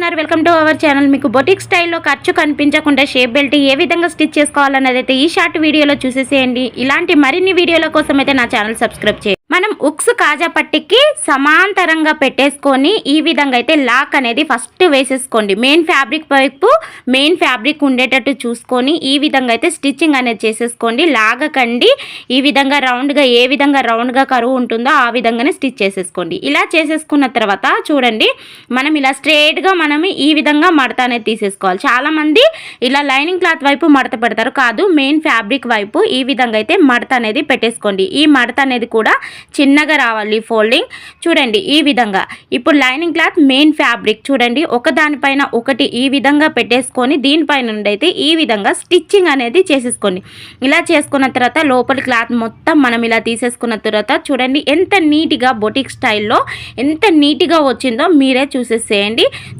ఉన్నారు? Welcome to our channel. మీకు boutique స్టైల్లో ఖర్చు కనిపించకుండా షేప్ బెల్ట్ ఏ విధంగా స్టిచ్ చేసుకోవాలన్నది అయితే ఈ షార్ట్ వీడియోలో చూసేసేయండి. ఇలాంటి మరిన్ని వీడియోల కోసం అయితే నా ఛానల్ సబ్స్క్రైబ్ చేయండి. మనం ఉక్స్ కాజా పట్టికి సమాంతరంగా పెట్టేసుకొని ఈ విధంగా అయితే లాక్ అనేది ఫస్ట్ వేసేసుకోండి. మెయిన్ ఫ్యాబ్రిక్ వైపు మెయిన్ ఫ్యాబ్రిక్ ఉండేటట్టు చూసుకొని ఈ విధంగా అయితే స్టిచ్చింగ్ అనేది చేసేసుకోండి. లాగకండి. ఈ విధంగా రౌండ్గా ఏ విధంగా రౌండ్గా కరువు ఉంటుందో ఆ విధంగానే స్టిచ్ చేసేసుకోండి. ఇలా చేసేసుకున్న తర్వాత చూడండి, మనం ఇలా స్ట్రేట్గా మనం ఈ విధంగా మడత అనేది తీసేసుకోవాలి. చాలామంది ఇలా లైనింగ్ క్లాత్ వైపు మడత పెడతారు, కాదు మెయిన్ ఫ్యాబ్రిక్ వైపు ఈ విధంగా అయితే మడత అనేది పెట్టేసుకోండి. ఈ మడత అనేది కూడా చిన్నగా రావాలి ఫోల్డింగ్. చూడండి ఈ విధంగా. ఇప్పుడు లైనింగ్ క్లాత్ మెయిన్ ఫ్యాబ్రిక్ చూడండి ఒకదానిపైన ఒకటి ఈ విధంగా పెట్టేసుకొని దీనిపైన నుండి అయితే ఈ విధంగా స్టిచ్చింగ్ అనేది చేసేసుకోండి. ఇలా చేసుకున్న తర్వాత లోపలి క్లాత్ మొత్తం మనం ఇలా తీసేసుకున్న తర్వాత చూడండి ఎంత నీట్గా బొటిక్ స్టైల్లో ఎంత నీట్గా వచ్చిందో మీరే చూసేసేయండి.